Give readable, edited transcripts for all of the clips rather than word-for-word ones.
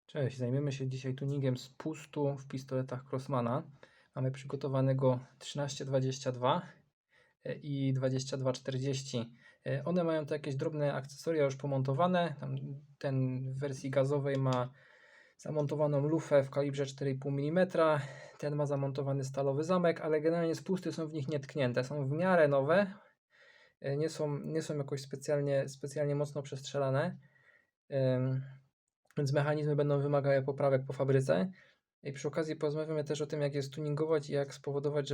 Cześć, zajmiemy się dzisiaj tuningiem spustu w pistoletach Crossmana. Mamy przygotowanego 1322 i 2240. One mają tu jakieś drobne akcesoria już pomontowane. Ten w wersji gazowej ma zamontowaną lufę w kalibrze 4,5 mm. Ten ma zamontowany stalowy zamek, ale generalnie spusty są w nich nietknięte. Są w miarę nowe. Nie są jakoś specjalnie mocno przestrzelane. Więc mechanizmy będą wymagały poprawek po fabryce. I przy okazji porozmawiamy też o tym, jak je stuningować i jak spowodować,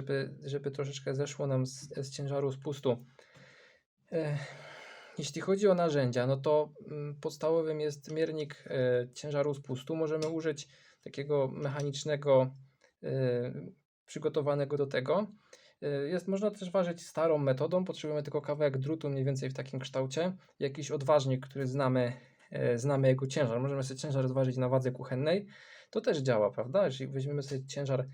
żeby troszeczkę zeszło nam z ciężaru spustu. Jeśli chodzi o narzędzia, no to podstawowym jest miernik ciężaru spustu. Możemy użyć takiego mechanicznego, przygotowanego do tego. Można też ważyć starą metodą. Potrzebujemy tylko kawałek drutu mniej więcej w takim kształcie. Jakiś odważnik, który znamy jego ciężar. Możemy sobie ciężar zważyć na wadze kuchennej. To też działa, prawda? Jeżeli weźmiemy sobie ciężar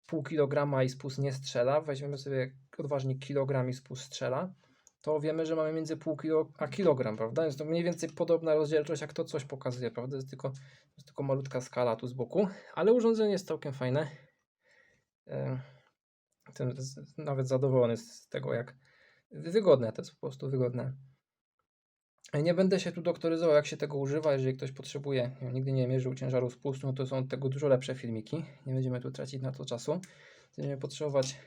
pół kilograma i spust nie strzela, weźmiemy sobie odważnik kilogram i spust strzela, to wiemy, że mamy między pół kilo a kilogram, prawda? Jest to mniej więcej podobna rozdzielczość, jak to coś pokazuje, prawda? Jest tylko malutka skala tu z boku, ale urządzenie jest całkiem fajne. Jestem nawet zadowolony z tego, jak wygodne to jest, po prostu wygodne. Nie będę się tu doktoryzował, jak się tego używa. Jeżeli ktoś potrzebuje, nigdy nie mierzył ciężaru spustu, no to są od tego dużo lepsze filmiki. Nie będziemy tu tracić na to czasu. Będziemy potrzebować,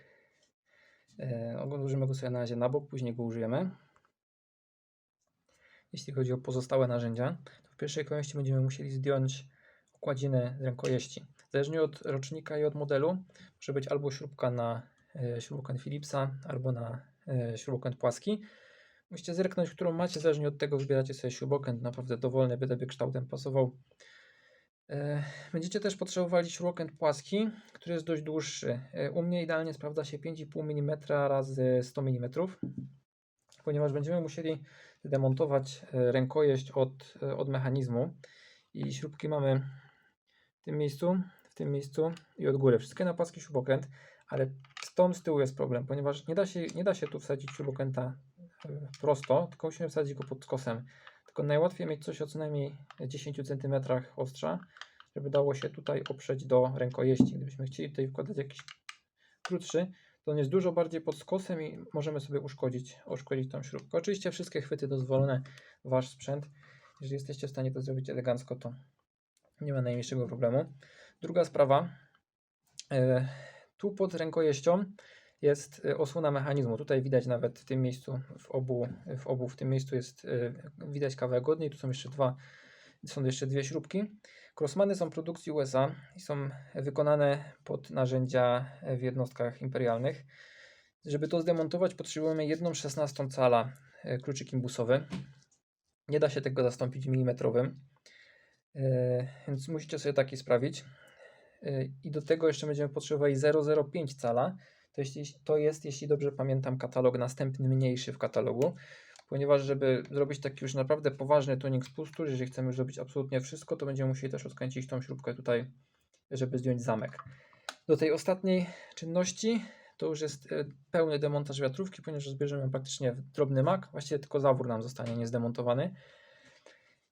odłożymy go sobie na razie na bok, później go użyjemy. Jeśli chodzi o pozostałe narzędzia, to w pierwszej kolejności będziemy musieli zdjąć okładzinę z rękojeści. Zależnie od rocznika i od modelu, może być albo śrubka na śrubokręt Philipsa, albo na śrubokręt płaski. Musicie zerknąć, którą macie, zależnie od tego wybieracie sobie śrubokręt, naprawdę dowolny, byleby kształtem pasował. Będziecie też potrzebowali śrubokręt płaski, który jest dość dłuższy. U mnie idealnie sprawdza się 5,5 mm razy 100 mm, ponieważ będziemy musieli demontować rękojeść od mechanizmu i śrubki mamy w tym miejscu i od góry. Wszystkie na płaski śrubokręt, ale z tyłu jest problem, ponieważ nie da się tu wsadzić śrubokręta prosto, tylko musimy wsadzić go pod skosem. Tylko najłatwiej mieć coś o co najmniej 10 cm ostrza, żeby dało się tutaj oprzeć do rękojeści. Gdybyśmy chcieli tutaj wkładać jakiś krótszy, to on jest dużo bardziej pod skosem i możemy sobie uszkodzić tą śrubkę. Oczywiście wszystkie chwyty dozwolone, wasz sprzęt. Jeżeli jesteście w stanie to zrobić elegancko, to nie ma najmniejszego problemu. Druga sprawa, tu pod rękojeścią jest osłona mechanizmu. Tutaj widać nawet w tym miejscu, w tym miejscu jest widać kawałek od niej. Tu są jeszcze dwie śrubki. Crossmany są produkcji USA i są wykonane pod narzędzia w jednostkach imperialnych. Żeby to zdemontować, potrzebujemy 1/16 cala kluczyk imbusowy. Nie da się tego zastąpić milimetrowym, więc musicie sobie taki sprawić. I do tego jeszcze będziemy potrzebowali 0,05 cala. To jest, jeśli dobrze pamiętam, katalog następny mniejszy w katalogu, ponieważ żeby zrobić taki już naprawdę poważny tuning spustu, jeżeli chcemy już zrobić absolutnie wszystko, to będziemy musieli też odkręcić tą śrubkę tutaj, żeby zdjąć zamek. Do tej ostatniej czynności to już jest pełny demontaż wiatrówki, ponieważ zbierzemy praktycznie w drobny mak, właściwie tylko zawór nam zostanie niezdemontowany.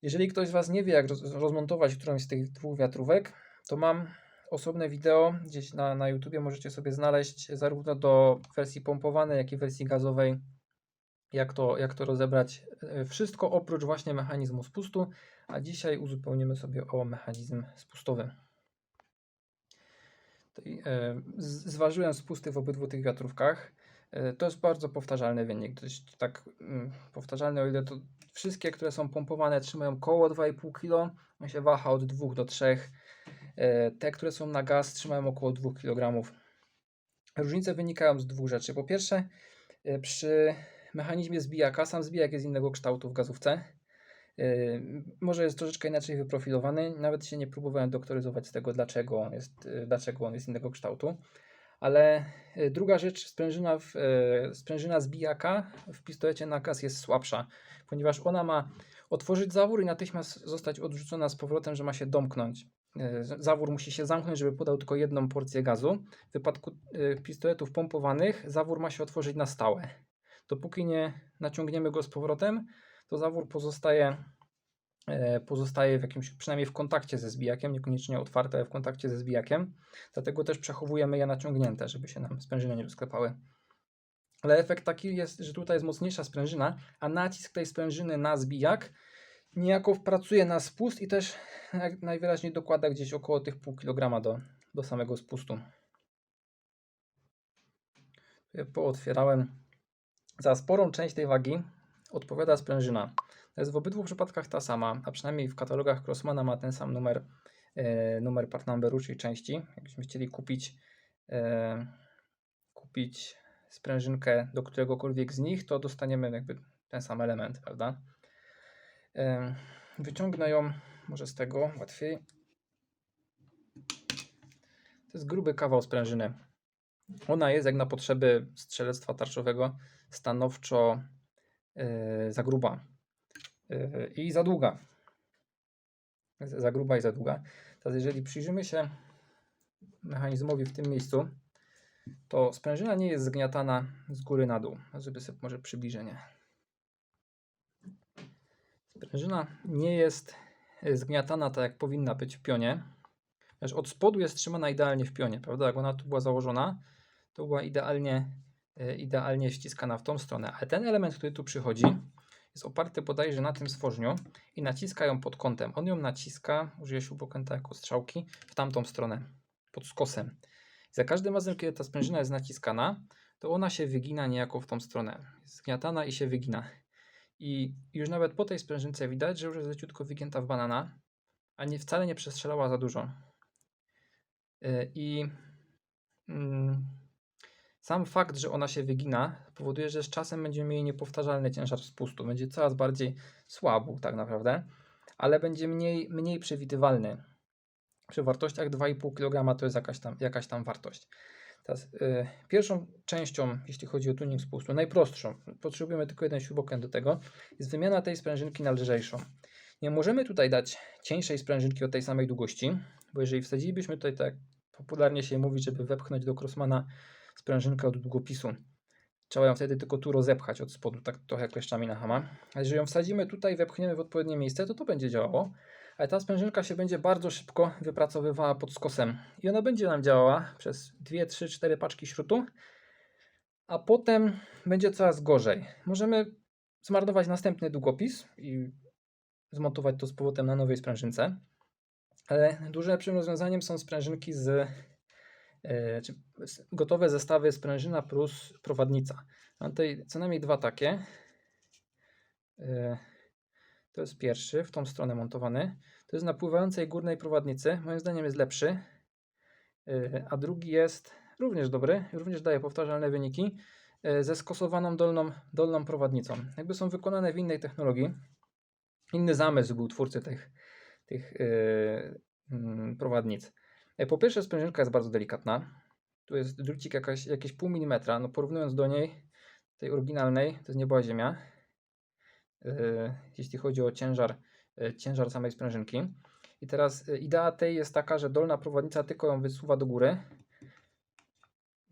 Jeżeli ktoś z Was nie wie, jak rozmontować którąś z tych dwóch wiatrówek, to mam osobne wideo gdzieś na YouTubie, możecie sobie znaleźć zarówno do wersji pompowanej, jak i wersji gazowej, jak to rozebrać. Wszystko oprócz właśnie mechanizmu spustu, a dzisiaj uzupełnimy sobie o mechanizm spustowy. Zważyłem spusty w obydwu tych wiatrówkach. To jest bardzo powtarzalny wynik, dość tak powtarzalny, o ile to wszystkie, które są pompowane, trzymają około 2,5 kg, on się waha od 2 do 3. Te, które są na gaz, trzymają około 2 kg. Różnice wynikają z dwóch rzeczy. Po pierwsze, przy mechanizmie zbijaka, sam zbijak jest innego kształtu w gazówce. Może jest troszeczkę inaczej wyprofilowany. Nawet się nie próbowałem doktoryzować z tego, dlaczego on jest innego kształtu. Ale druga rzecz, sprężyna zbijaka w pistolecie na gaz jest słabsza, ponieważ ona ma otworzyć zawór i natychmiast zostać odrzucona z powrotem, że ma się domknąć. Zawór musi się zamknąć, żeby podał tylko jedną porcję gazu. W wypadku pistoletów pompowanych zawór ma się otworzyć na stałe. Dopóki nie naciągniemy go z powrotem, to zawór pozostaje pozostaje w jakimś, przynajmniej w kontakcie ze zbijakiem, niekoniecznie otwarte, ale w kontakcie ze zbijakiem. Dlatego też przechowujemy je naciągnięte, żeby się nam sprężyny nie rozklepały. Ale efekt taki jest, że tutaj jest mocniejsza sprężyna, a nacisk tej sprężyny na zbijak niejako pracuje na spust i też najwyraźniej dokłada gdzieś około tych pół kilograma do samego spustu. Pootwierałem. Za sporą część tej wagi odpowiada sprężyna. To jest w obydwu przypadkach ta sama, a przynajmniej w katalogach Crossmana ma ten sam numer part numberu, czyli części. Jakbyśmy chcieli kupić sprężynkę do któregokolwiek z nich, to dostaniemy jakby ten sam element, prawda? Wyciągnę ją może z tego łatwiej. To jest gruby kawał sprężyny. Ona jest jak na potrzeby strzelectwa tarczowego stanowczo za gruba i za długa. Za gruba i za długa. Teraz jeżeli przyjrzymy się mechanizmowi w tym miejscu, to sprężyna nie jest zgniatana z góry na dół. Żeby sobie może przybliżenie. Sprężyna nie jest zgniatana tak jak powinna być w pionie. Wiesz, od spodu jest trzymana idealnie w pionie, prawda? Jak ona tu była założona, to była idealnie ściskana w tą stronę. Ale ten element, który tu przychodzi, jest oparty bodajże na tym stworzniu i naciska ją pod kątem. On ją naciska, użyję śrubokręta jako strzałki, w tamtą stronę, pod skosem. I za każdym razem, kiedy ta sprężyna jest naciskana, to ona się wygina niejako w tą stronę. Jest zgniatana i się wygina. I już nawet po tej sprężynce widać, że już jest leciutko wygięta w banana, a wcale nie przestrzelała za dużo. I sam fakt, że ona się wygina, powoduje, że z czasem będziemy mieli niepowtarzalny ciężar spustu. Będzie coraz bardziej słaby tak naprawdę, ale będzie mniej przewidywalny. Przy wartościach 2,5 kg to jest jakaś tam wartość. Teraz, pierwszą częścią, jeśli chodzi o tuning spustu, najprostszą, potrzebujemy tylko jeden śrubokręt do tego, jest wymiana tej sprężynki na lżejszą. Nie możemy tutaj dać cieńszej sprężynki o tej samej długości, bo jeżeli wsadzilibyśmy tutaj, tak popularnie się mówi, żeby wepchnąć do Crossmana sprężynkę od długopisu, trzeba ją wtedy tylko tu rozepchać od spodu, tak trochę kleszczami na hama. A jeżeli ją wsadzimy tutaj, wepchniemy w odpowiednie miejsce, to będzie działało. Ale ta sprężynka się będzie bardzo szybko wypracowywała pod skosem. I ona będzie nam działała przez 2, 3, 4 paczki śrutu, a potem będzie coraz gorzej. Możemy zmarnować następny długopis i zmontować to z powrotem na nowej sprężynce. Ale dużo lepszym rozwiązaniem są sprężynki gotowe zestawy sprężyna plus prowadnica. Mam tutaj co najmniej dwa takie. To jest pierwszy, w tą stronę montowany. To jest na pływającej górnej prowadnicy. Moim zdaniem jest lepszy. A drugi jest również dobry. Również daje powtarzalne wyniki. Ze skosowaną dolną prowadnicą. Jakby są wykonane w innej technologii. Inny zamysł był twórcy tych prowadnic. Po pierwsze, sprężynka jest bardzo delikatna. Tu jest drucik jakieś pół milimetra. No porównując do niej, tej oryginalnej, to jest nieba ziemia. Jeśli chodzi o ciężar samej sprężynki. I teraz idea tej jest taka, że dolna prowadnica tylko ją wysuwa do góry.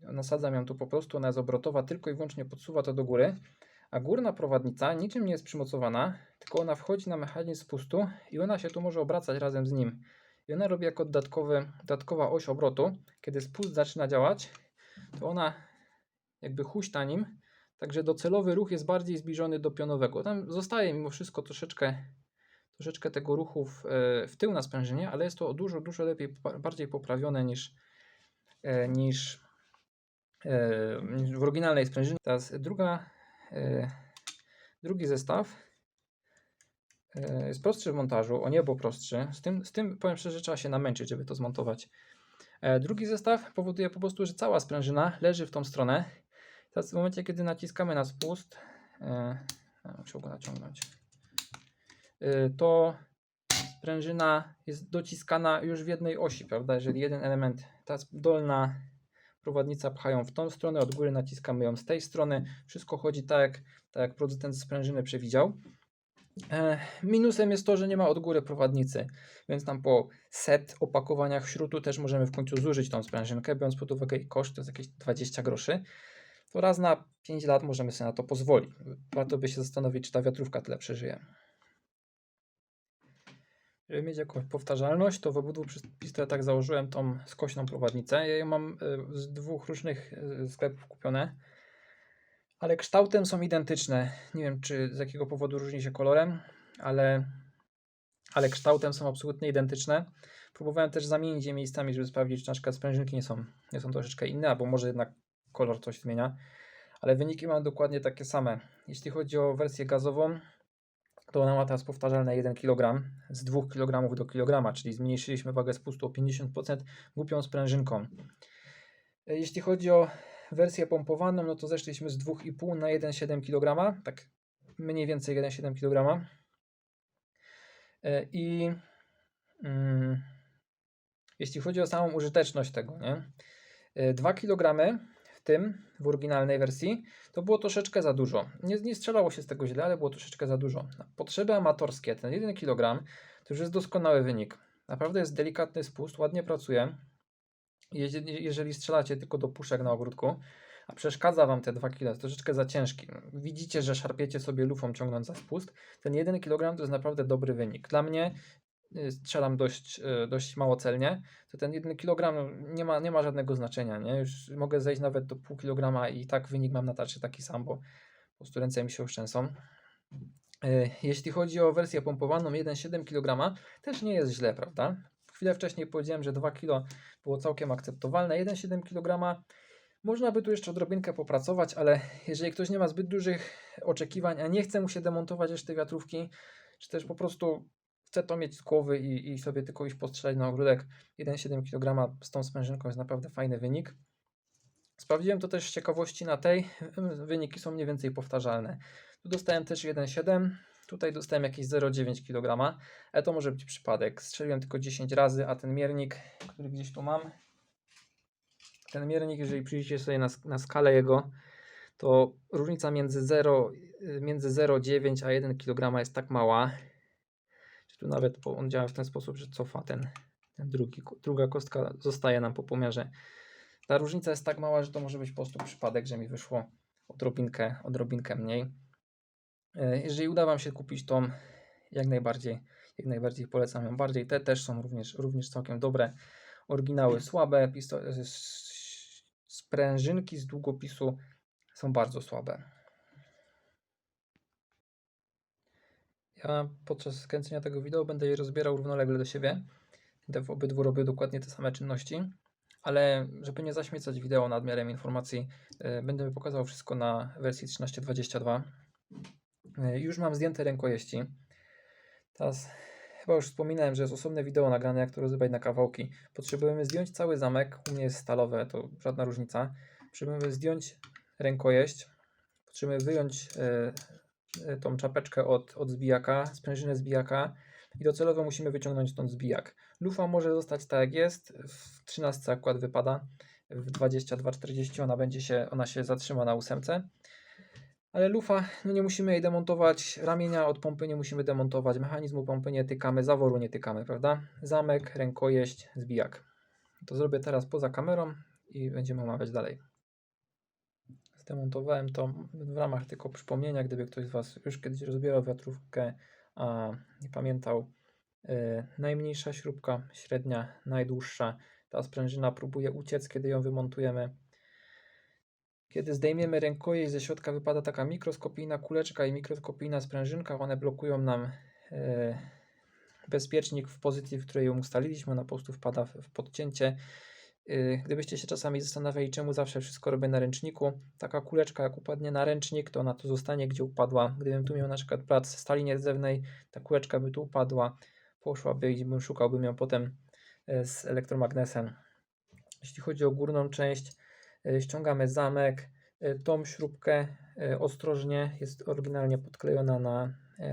Nasadzam ją tu po prostu, ona jest obrotowa, tylko i wyłącznie podsuwa to do góry. A górna prowadnica niczym nie jest przymocowana, tylko ona wchodzi na mechanizm spustu i ona się tu może obracać razem z nim. I ona robi jako dodatkowa oś obrotu. Kiedy spust zaczyna działać, to ona jakby huśta nim, także docelowy ruch jest bardziej zbliżony do pionowego. Tam zostaje mimo wszystko troszeczkę tego ruchu w tył na sprężynie, ale jest to dużo lepiej, bardziej poprawione niż w oryginalnej sprężynie. Teraz drugi zestaw jest prostszy w montażu, o niebo prostszy. Z tym powiem szczerze, trzeba się namęczyć, żeby to zmontować. Drugi zestaw powoduje po prostu, że cała sprężyna leży w tą stronę. Teraz w momencie, kiedy naciskamy na spust, muszę go naciągnąć, to sprężyna jest dociskana już w jednej osi, prawda? Jeżeli jeden element, ta dolna prowadnica pchają w tą stronę, od góry naciskamy ją z tej strony, wszystko chodzi tak jak producent sprężyny przewidział. Minusem jest to, że nie ma od góry prowadnicy, więc tam po set opakowaniach śrutu też możemy w końcu zużyć tą sprężynkę, biorąc pod uwagę jej koszt, to jest jakieś 20 groszy. To raz na 5 lat możemy sobie na to pozwolić. Warto by się zastanowić, czy ta wiatrówka tyle przeżyje. Żeby mieć jakąś powtarzalność, to w obydwu pistoletach założyłem tą skośną prowadnicę. Ja ją mam z dwóch różnych sklepów kupione, ale kształtem są identyczne. Nie wiem, czy z jakiego powodu różni się kolorem, ale kształtem są absolutnie identyczne. Próbowałem też zamienić je miejscami, żeby sprawdzić, czy na przykład sprężynki nie są troszeczkę inne, albo może jednak kolor coś zmienia, ale wyniki mam dokładnie takie same. Jeśli chodzi o wersję gazową, to ona ma teraz powtarzalne 1 kg, z 2 kg do kg, czyli zmniejszyliśmy wagę spustu o 50% głupią sprężynką. Jeśli chodzi o wersję pompowaną, no to zeszliśmy z 2,5 na 1,7 kg, tak mniej więcej 1,7 kg. I jeśli chodzi o samą użyteczność tego, nie? 2 kg w oryginalnej wersji, to było troszeczkę za dużo. Nie strzelało się z tego źle, ale było troszeczkę za dużo. Na potrzeby amatorskie, ten 1 kg to już jest doskonały wynik. Naprawdę jest delikatny spust, ładnie pracuje. Jeżeli strzelacie tylko do puszek na ogródku, a przeszkadza Wam te 2 kg, to troszeczkę za ciężki. Widzicie, że szarpiecie sobie lufą ciągnąc za spust. Ten 1 kg to jest naprawdę dobry wynik. Dla mnie, strzelam dość mało celnie, to ten 1 kg nie ma żadnego znaczenia. Nie? Już mogę zejść nawet do pół kilograma i tak wynik mam na tarczy taki sam, bo po prostu ręce mi się oszczęsą. Jeśli chodzi o wersję pompowaną 1,7 kg, też nie jest źle, prawda? Chwilę wcześniej powiedziałem, że 2 kg było całkiem akceptowalne. 1,7 kg można by tu jeszcze odrobinkę popracować, ale jeżeli ktoś nie ma zbyt dużych oczekiwań, a nie chce mu się demontować jeszcze tej wiatrówki, czy też po prostu chce to mieć z głowy i sobie tylko iść postrzelać na ogródek, 1,7 kg z tą sprężynką jest naprawdę fajny wynik. Sprawdziłem to też z ciekawości na tej, wyniki są mniej więcej powtarzalne. Tu dostałem też 1,7, tutaj dostałem jakieś 0,9 kg, ale to może być przypadek. Strzeliłem tylko 10 razy, a ten miernik, który gdzieś tu mam, ten miernik, jeżeli przyjrzycie sobie na skalę jego, to różnica między 0,9 a 1 kg jest tak mała, że tu nawet on działa w ten sposób, że cofa druga kostka zostaje nam po pomiarze. Ta różnica jest tak mała, że to może być po prostu przypadek, że mi wyszło odrobinkę mniej. Jeżeli uda Wam się kupić tą, jak najbardziej polecam ją bardziej. Te też są również całkiem dobre. Oryginały słabe, sprężynki z długopisu są bardzo słabe. Ja podczas kręcenia tego wideo będę je rozbierał równolegle do siebie. Będę w obydwu robił dokładnie te same czynności, ale żeby nie zaśmiecać wideo nadmiarem informacji, będę pokazał wszystko na wersji 13.22. Już mam zdjęte rękojeści. Teraz chyba już wspominałem, że jest osobne wideo nagrane, jak to rozrywać na kawałki. Potrzebujemy zdjąć cały zamek, u mnie jest stalowe, to żadna różnica. Potrzebujemy zdjąć rękojeść, potrzebujemy wyjąć tą czapeczkę od zbijaka, sprężynę zbijaka i docelowo musimy wyciągnąć stąd zbijak. Lufa może zostać tak jak jest, w 13 akurat wypada, w 22-40 ona się zatrzyma na 8. Ale lufa, no nie musimy jej demontować, ramienia od pompy nie musimy demontować, mechanizmu pompy nie tykamy, zaworu nie tykamy, prawda? Zamek, rękojeść, zbijak. To zrobię teraz poza kamerą i będziemy omawiać dalej. Zdemontowałem to w ramach tylko przypomnienia, gdyby ktoś z Was już kiedyś rozbierał wiatrówkę, a nie pamiętał. Najmniejsza śrubka, średnia, najdłuższa. Ta sprężyna próbuje uciec, kiedy ją wymontujemy. Kiedy zdejmiemy rękojeść, ze środka wypada taka mikroskopijna kuleczka i mikroskopijna sprężynka. One blokują nam bezpiecznik w pozycji, w której ją ustaliliśmy. Ona po prostu wpada w podcięcie. Gdybyście się czasami zastanawiali, czemu zawsze wszystko robię na ręczniku, taka kuleczka jak upadnie na ręcznik, to ona tu zostanie, gdzie upadła. Gdybym tu miał na przykład plac stali nierdzewnej, ta kuleczka by tu upadła, poszłaby i szukałbym ją potem z elektromagnesem. Jeśli chodzi o górną część, ściągamy zamek, tą śrubkę ostrożnie, jest oryginalnie podklejona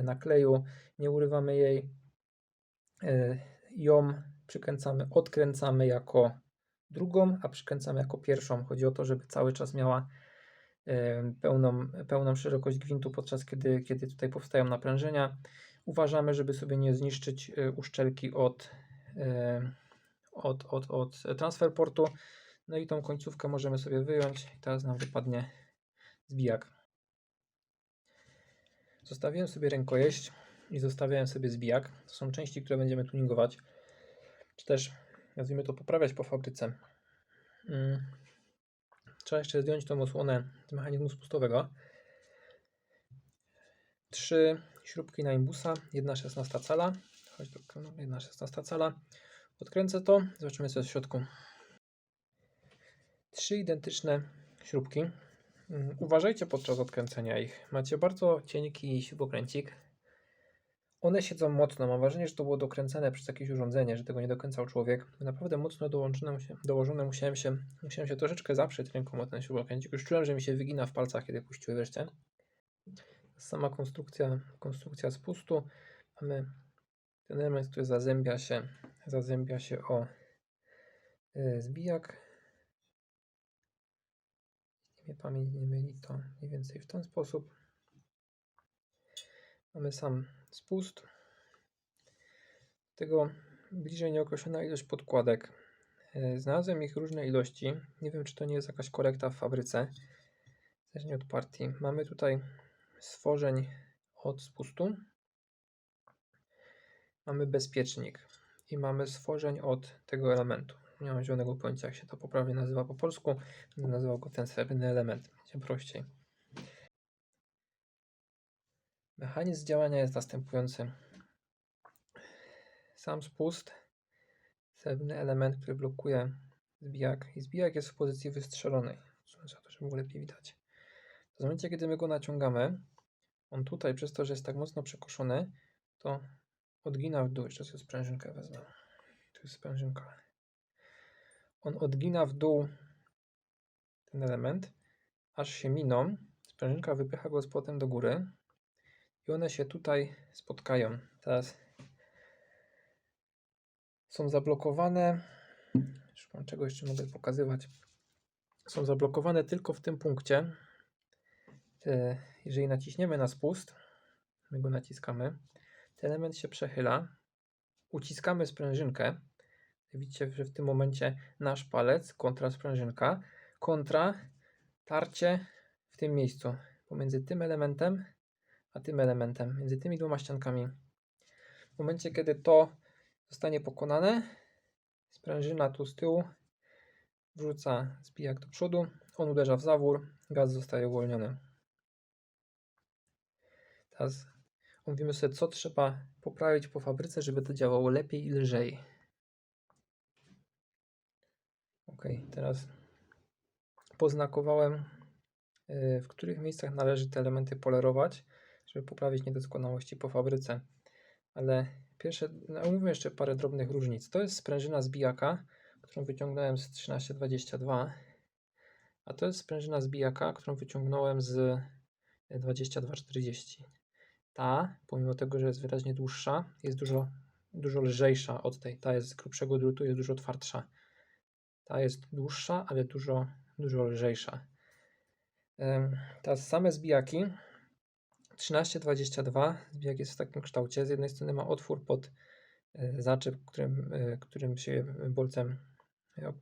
na kleju, nie urywamy jej, ją przykręcamy, odkręcamy jako drugą, a przykręcamy jako pierwszą. Chodzi o to, żeby cały czas miała pełną szerokość gwintu, podczas kiedy tutaj powstają naprężenia. Uważamy, żeby sobie nie zniszczyć uszczelki od transfer portu. No i tą końcówkę możemy sobie wyjąć i teraz nam wypadnie zbijak. Zostawiłem sobie rękojeść. i zostawiałem sobie zbijak. To są części, które będziemy tuningować, czy też nazwijmy to poprawiać po fabryce. Trzeba jeszcze zdjąć tą osłonę z mechanizmu spustowego. 3 śrubki na imbusa, 1/16 cala. Chodź do 1/16 cala. Odkręcę to, zobaczymy co jest w środku. 3 identyczne śrubki. Uważajcie podczas odkręcenia ich. Macie bardzo cienki śrubokręcik. One siedzą mocno. Mam wrażenie, że to było dokręcane przez jakieś urządzenie, że tego nie dokręcał człowiek. Naprawdę mocno dołożone musiałem się troszeczkę zaprzeć ręką o ten śrubokręcik. Już czułem, że mi się wygina w palcach, kiedy puściły wreszcie. Sama konstrukcja spustu. Mamy ten element, który zazębia się o zbijak. Jeśli mnie pamięć nie myli, to mniej więcej w ten sposób. Mamy sam spust. Tego bliżej nieokreślona ilość podkładek. Znalazłem ich różne ilości. Nie wiem, czy to nie jest jakaś korekta w fabryce. Zależnie od partii. Mamy tutaj stworzeń od spustu. Mamy bezpiecznik. I mamy stworzeń od tego elementu. Nie mam zielonego pojęcia, jak się to poprawnie nazywa po polsku. Będę nazywał go ten srebrny element. Będzie prościej. Mechanizm działania jest następujący. Sam spust, srebrny element, który blokuje zbijak. I zbijak jest w pozycji wystrzelonej. Za to, żeby było lepiej widać. W momencie, kiedy my go naciągamy, on tutaj, przez to, że jest tak mocno przekoszony, to odgina w dół. Jeszcze sobie sprężynkę wezmę. Tu jest sprężynka. On odgina w dół ten element, aż się miną. Sprężynka wypycha go z powrotem do góry i one się tutaj spotkają. Teraz są zablokowane. Szukam czego jeszcze mogę pokazywać. Są zablokowane tylko w tym punkcie. Jeżeli naciśniemy na spust, my go naciskamy, ten element się przechyla, uciskamy sprężynkę. Widzicie, że w tym momencie nasz palec kontra sprężynka, kontra tarcie w tym miejscu, pomiędzy tym elementem a tym elementem, między tymi dwoma ściankami. W momencie, kiedy to zostanie pokonane, sprężyna tu z tyłu wrzuca zbijak do przodu, on uderza w zawór, gaz zostaje uwolniony. Teraz mówimy sobie, co trzeba poprawić po fabryce, żeby to działało lepiej i lżej. Ok, teraz poznakowałem, w których miejscach należy te elementy polerować, żeby poprawić niedoskonałości po fabryce. Ale pierwsze, omówimy jeszcze parę drobnych różnic. To jest sprężyna zbijaka, którą wyciągnąłem z 1322, a to jest sprężyna zbijaka, którą wyciągnąłem z 2240. Ta, pomimo tego, że jest wyraźnie dłuższa, jest dużo lżejsza od tej. Ta jest z grubszego drutu, jest dużo twardsza. Ta jest dłuższa, ale dużo lżejsza. Teraz same zbijaki 1322, zbijak jest w takim kształcie. Z jednej strony ma otwór pod zaczep, którym się bolcem,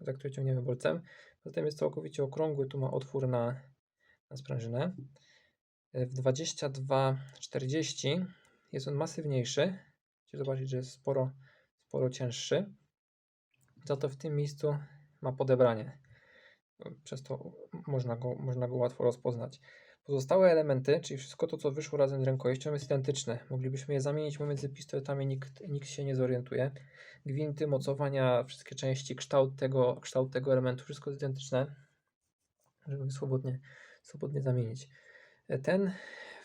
za który ciągniemy bolcem. Zatem jest całkowicie okrągły, tu ma otwór na sprężynę. W 2240 jest on masywniejszy. Chcecie zobaczyć, że jest sporo cięższy. Za to w tym miejscu ma podebranie. Przez to można go łatwo rozpoznać. Pozostałe elementy, czyli wszystko to, co wyszło razem z rękojeścią, jest identyczne. Moglibyśmy je zamienić pomiędzy pistoletami, nikt się nie zorientuje. Gwinty, mocowania, wszystkie części, kształt tego elementu, wszystko jest identyczne, żeby swobodnie zamienić. Ten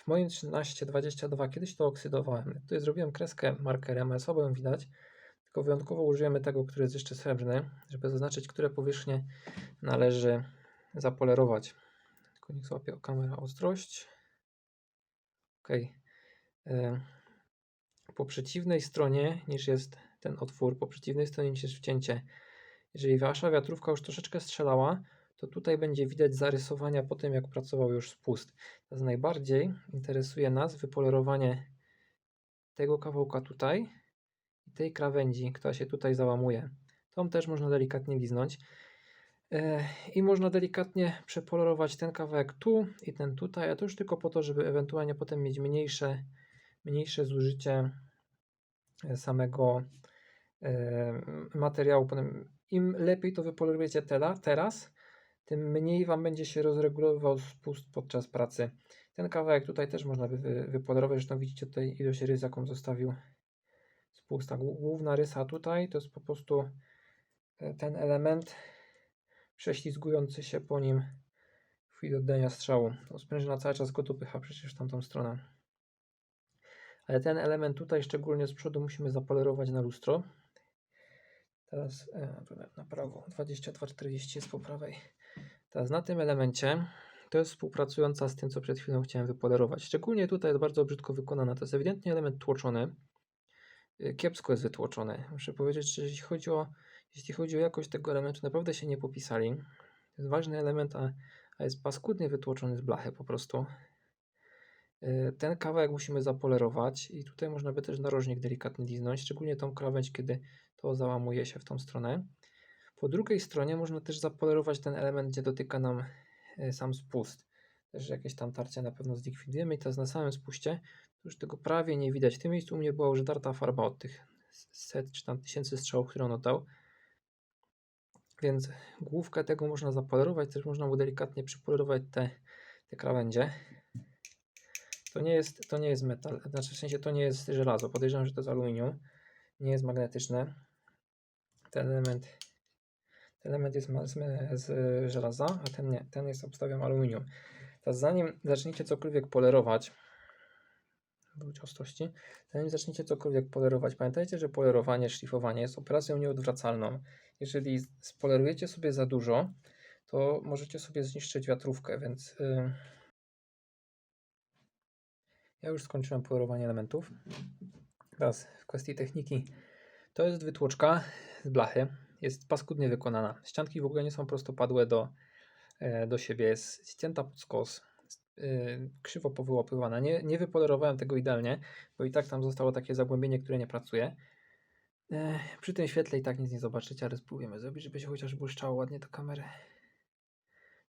w moim 1322 kiedyś to oksydowałem. Tutaj zrobiłem kreskę markerem, ale słabo ją widać. Tylko wyjątkowo użyjemy tego, który jest jeszcze srebrny, żeby zaznaczyć, które powierzchnie należy zapolerować. Tylko niech złapie kamera ostrość. Ok. Po przeciwnej stronie niż jest ten otwór, po przeciwnej stronie niż jest wcięcie. Jeżeli wasza wiatrówka już troszeczkę strzelała, to tutaj będzie widać zarysowania po tym, jak pracował już spust. Teraz najbardziej interesuje nas wypolerowanie tego kawałka tutaj i tej krawędzi, która się tutaj załamuje. Tą też można delikatnie liznąć. I można delikatnie przepolerować ten kawałek tu i ten tutaj, a to już tylko po to, żeby ewentualnie potem mieć mniejsze zużycie samego materiału. Potem im lepiej to wypolerujecie teraz, tym mniej Wam będzie się rozregulowywał spust podczas pracy. Ten kawałek tutaj też można by wypolerować, zresztą widzicie tutaj ilość rys, jaką zostawił spust. Główna rysa tutaj to jest po prostu ten element prześlizgujący się po nim w chwili oddania strzału. To sprężyna cały czas go dopycha przecież w tamtą stronę. Ale ten element tutaj, szczególnie z przodu, musimy zapolerować na lustro. Teraz na prawo, 22-40 jest po prawej. Teraz na tym elemencie, to jest współpracująca z tym, co przed chwilą chciałem wypolerować. Szczególnie tutaj jest bardzo brzydko wykonana. To jest ewidentnie element tłoczony. Kiepsko jest wytłoczony. Muszę powiedzieć, że jeśli chodzi o jakość tego elementu, naprawdę się nie popisali. To jest ważny element, a jest paskudnie wytłoczony z blachy po prostu. Ten kawałek musimy zapolerować i tutaj można by też narożnik delikatnie liznąć, szczególnie tą krawędź, kiedy to załamuje się w tą stronę. Po drugiej stronie można też zapolerować ten element, gdzie dotyka nam sam spust. Też jakieś tam tarcia na pewno zlikwidujemy i teraz na samym spuście już tego prawie nie widać. W tym miejscu u mnie była już darta farba od tych set czy tam tysięcy strzałów, które on oddał. Więc główkę tego można zapolerować, też można mu delikatnie przypolerować te krawędzie. To nie jest metal, znaczy w sensie to nie jest żelazo. Podejrzewam, że to jest aluminium. Nie jest magnetyczne. Ten element jest z żelaza, a ten nie. Ten jest obstawiam aluminium. Teraz zanim zaczniecie cokolwiek polerować, pamiętajcie, że polerowanie, szlifowanie jest operacją nieodwracalną. Jeżeli spolerujecie sobie za dużo, to możecie sobie zniszczyć wiatrówkę, więc ja już skończyłem polerowanie elementów. Teraz w kwestii techniki. To jest wytłoczka z blachy. Jest paskudnie wykonana. Ścianki w ogóle nie są prostopadłe do siebie. Jest ścięta pod skos. Krzywo powyłapywana. Nie wypolerowałem tego idealnie, bo i tak tam zostało takie zagłębienie, które nie pracuje. Przy tym świetle i tak nic nie zobaczycie, ale spróbujemy zrobić, żeby się chociaż błyszczało ładnie do kamery.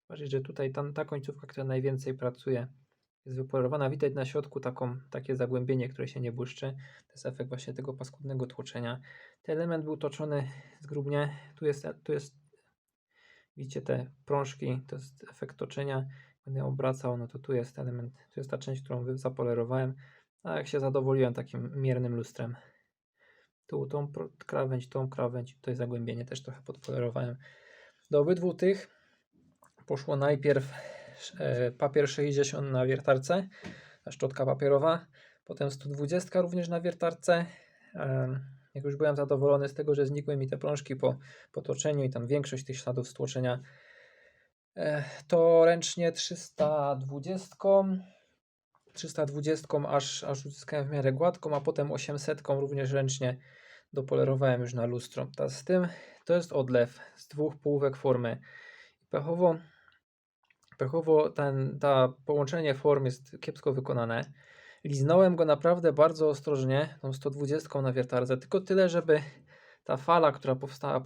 Zobaczyć, że tutaj ta końcówka, która najwięcej pracuje, jest wypolerowana. Widać na środku takie zagłębienie, które się nie błyszczy. To jest efekt właśnie tego paskudnego tłoczenia. Ten element był toczony zgrubnie. Tu jest widzicie te prążki, to jest efekt toczenia. Będę ją obracał, no to tu jest element, tu jest ta część, którą zapolerowałem. A jak się zadowoliłem takim miernym lustrem. Tu tą krawędź, tutaj zagłębienie też trochę podpolerowałem. Do obydwu tych poszło najpierw papier 60 na wiertarce, ta szczotka papierowa, potem 120 również na wiertarce. Jak już byłem zadowolony z tego, że znikły mi te prążki po toczeniu i tam większość tych śladów stłoczenia, to ręcznie 320 aż uzyskałem w miarę gładką, a potem 800 również ręcznie dopolerowałem już na lustro. Z tym to jest odlew z dwóch połówek formy. Pechowo to połączenie form jest kiepsko wykonane. Liznąłem go naprawdę bardzo ostrożnie, tą 120 na wiertarce, tylko tyle, żeby ta fala, która powstała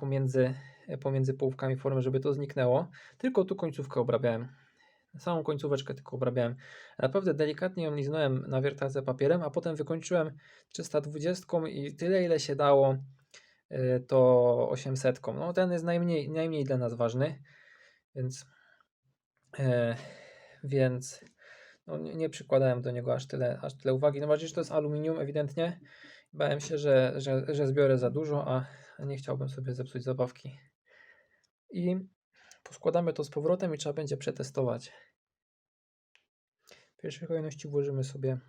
pomiędzy połówkami formy, żeby to zniknęło. Tylko tu końcówkę obrabiałem. Samą końcóweczkę tylko obrabiałem. Naprawdę delikatnie ją liznąłem na wiertarce papierem, a potem wykończyłem 320 i tyle, ile się dało, to 800. No ten jest najmniej dla nas ważny, więc no, nie przykładałem do niego aż tyle uwagi. No bardziej, że to jest aluminium ewidentnie. Bałem się, że zbiorę za dużo, a nie chciałbym sobie zepsuć zabawki. I poskładamy to z powrotem i trzeba będzie przetestować. W pierwszej kolejności włożymy sobie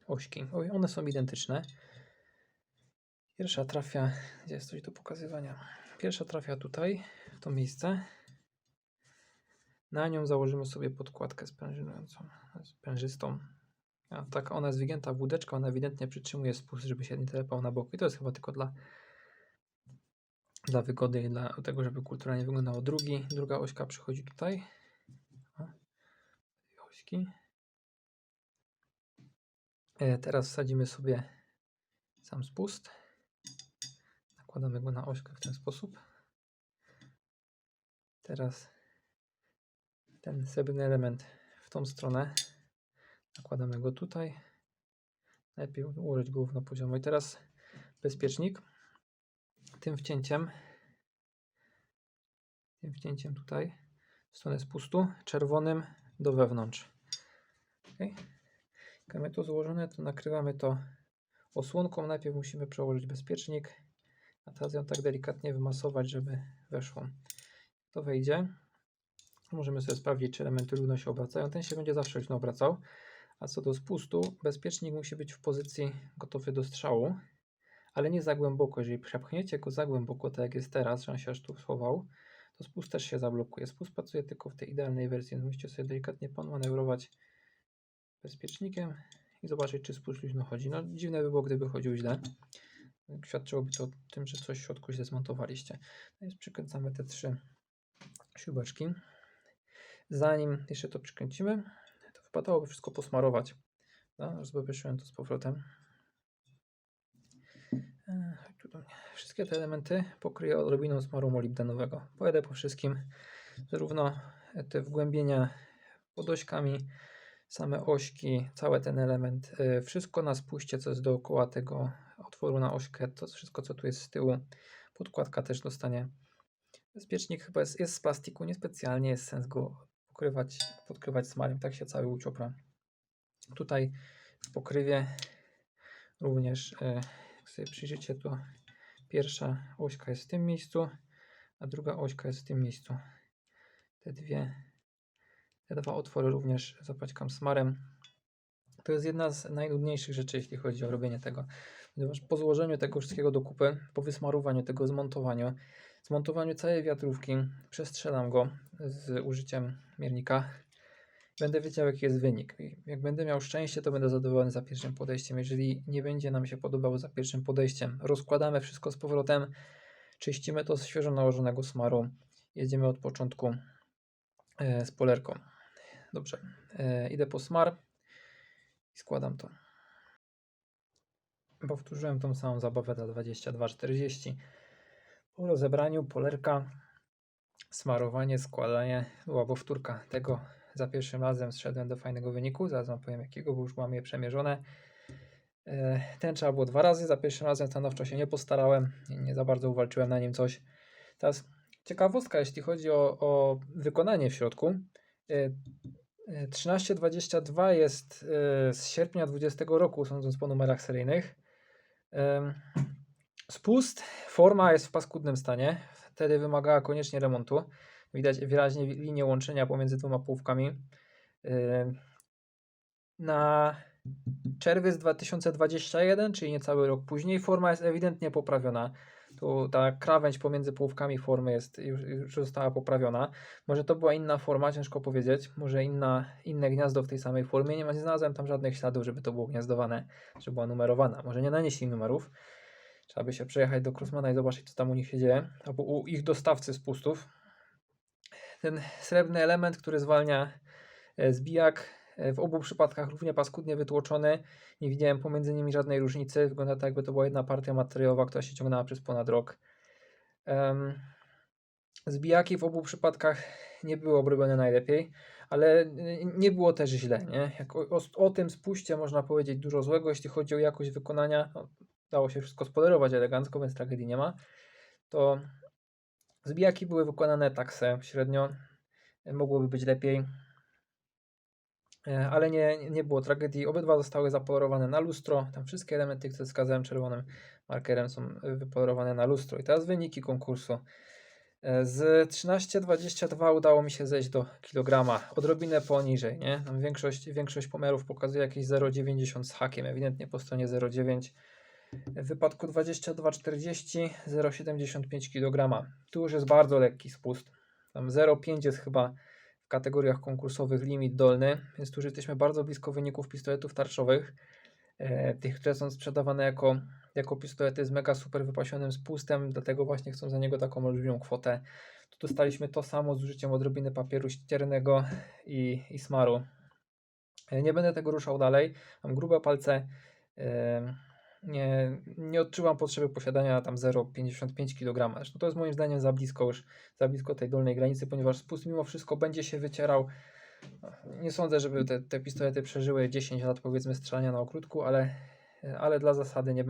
ośki. One są identyczne. Pierwsza trafia, gdzie jest coś do pokazywania? Pierwsza trafia tutaj, w to miejsce. Na nią założymy sobie podkładkę sprężystą. Tak, ona jest wygięta w wódeczkę, ona ewidentnie przytrzymuje spust, żeby się nie telepał na bok. I to jest chyba tylko dla wygody i dla tego, żeby kulturalnie wyglądało. Druga ośka przychodzi tutaj. Ośki. Teraz wsadzimy sobie sam spust. Nakładamy go na ośkę w ten sposób. Teraz ten srebrny element w tą stronę. Nakładamy go tutaj. Najpierw ułożyć go na poziomo. I teraz bezpiecznik. Tym wcięciem tutaj w stronę spustu, czerwonym do wewnątrz. Okay. Jak mamy to złożone, to nakrywamy to osłonką. Najpierw musimy przełożyć bezpiecznik, a teraz ją tak delikatnie wymasować, żeby weszło. To wejdzie. Możemy sobie sprawdzić, czy elementy równo się obracają. Ten się będzie zawsze równo obracał. A co do spustu, bezpiecznik musi być w pozycji gotowy do strzału, ale nie za głęboko. Jeżeli przepchniecie go za głęboko, tak jak jest teraz, że on się aż tu schował, to spust też się zablokuje. Spust pracuje tylko w tej idealnej wersji, więc musicie sobie delikatnie manewrować bezpiecznikiem i zobaczyć, czy spust luźno chodzi. No dziwne by było, gdyby chodził źle. Świadczyłoby to o tym, że coś w środku źle zmontowaliście. No więc przykręcamy te 3 śrubeczki. Zanim jeszcze to przykręcimy, to wypadałoby wszystko posmarować. No, zabezpieczyłem to z powrotem. Wszystkie te elementy pokryję odrobiną smaru molibdenowego. Pojadę po wszystkim, zarówno te wgłębienia pod ośkami, same ośki, cały ten element, wszystko na spuście, co jest dookoła tego otworu na ośkę, to wszystko, co tu jest z tyłu. Podkładka też dostanie. Bezpiecznik chyba jest z plastiku, niespecjalnie jest sens go podkrywać smarem, tak się cały uciopra. Tutaj w pokrywie również, jak sobie przyjrzycie, to pierwsza ośka jest w tym miejscu, a druga ośka jest w tym miejscu. Te 2 otwory również zapaćkam smarem. To jest jedna z najnudniejszych rzeczy, jeśli chodzi o robienie tego. Ponieważ po złożeniu tego wszystkiego do kupy, po wysmarowaniu tego, zmontowaniu całej wiatrówki, przestrzelam go z użyciem miernika. Będę wiedział, jaki jest wynik. I jak będę miał szczęście, to będę zadowolony za pierwszym podejściem. Jeżeli nie będzie nam się podobało za pierwszym podejściem, rozkładamy wszystko z powrotem, czyścimy to z świeżo nałożonego smaru, jedziemy od początku z polerką. Dobrze, idę po smar i składam to. Powtórzyłem tą samą zabawę za 22,40. Po rozebraniu polerka, smarowanie, składanie, była powtórka tego. Za pierwszym razem zszedłem do fajnego wyniku, zaraz wam powiem jakiego, bo już mam je przemierzone. Ten trzeba było 2 razy, za pierwszym razem stanowczo się nie postarałem, nie za bardzo uwalczyłem na nim coś. Teraz ciekawostka, jeśli chodzi o wykonanie w środku. 1322 jest z sierpnia 20 roku, sądząc po numerach seryjnych. Spust, forma jest w paskudnym stanie, wtedy wymagała koniecznie remontu. Widać wyraźnie linię łączenia pomiędzy 2 połówkami. Na czerwiec 2021, czyli niecały rok później, forma jest ewidentnie poprawiona. Tu ta krawędź pomiędzy połówkami formy już została poprawiona. Może to była inna forma, ciężko powiedzieć. Może inne gniazdo w tej samej formie. Nie znalazłem tam żadnych śladów, żeby to było gniazdowane, żeby była numerowana. Może nie nanieśli numerów. Trzeba by się przejechać do Crossmana i zobaczyć, co tam u nich się dzieje. Albo u ich dostawcy spustów. Ten srebrny element, który zwalnia zbijak, w obu przypadkach równie paskudnie wytłoczony. Nie widziałem pomiędzy nimi żadnej różnicy. Wygląda tak, jakby to była jedna partia materiałowa, która się ciągnęła przez ponad rok. Zbijaki w obu przypadkach nie były obrobione najlepiej, ale nie było też źle. Nie? Jak o tym spuście można powiedzieć dużo złego, jeśli chodzi o jakość wykonania. No, dało się wszystko spolerować elegancko, więc tragedii nie ma. To zbijaki były wykonane tak średnio. Mogłoby być lepiej. Ale nie było tragedii. Obydwa zostały zapolerowane na lustro. Tam wszystkie elementy, które wskazałem czerwonym markerem, są wypolerowane na lustro. I teraz wyniki konkursu. Z 13,22 udało mi się zejść do kilograma. Odrobinę poniżej. Nie? Tam większość pomiarów pokazuje jakieś 0,90 z hakiem. Ewidentnie po stronie 0,9. W wypadku 22,40 0,75 kg. Tu już jest bardzo lekki spust. Tam 0,5 jest chyba w kategoriach konkursowych limit dolny, więc tu już jesteśmy bardzo blisko wyników pistoletów tarczowych, tych, które są sprzedawane jako pistolety z mega super wypasionym spustem, dlatego właśnie chcą za niego taką olbrzymią kwotę. Tu dostaliśmy to samo z użyciem odrobiny papieru ściernego i smaru. Nie będę tego ruszał dalej, mam grube palce, nie odczuwam potrzeby posiadania tam 0,55 kg. Zresztą to jest moim zdaniem za blisko tej dolnej granicy, ponieważ spust mimo wszystko będzie się wycierał. Nie sądzę, żeby te pistolety przeżyły 10 lat powiedzmy strzelania na okrutku, ale ale dla zasady nie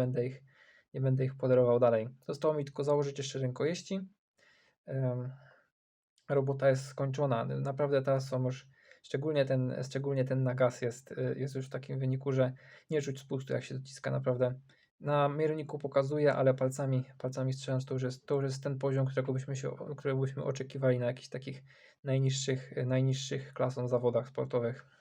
będę ich podarował dalej. Zostało mi tylko założyć jeszcze rękojeści. Robota jest skończona. Naprawdę teraz są już, szczególnie ten na gaz jest już w takim wyniku, że nie czuć spustu, jak się dociska naprawdę. Na mierniku pokazuje, ale palcami strzelając, to już jest ten poziom, którego byśmy oczekiwali na jakichś takich najniższych klasom zawodach sportowych.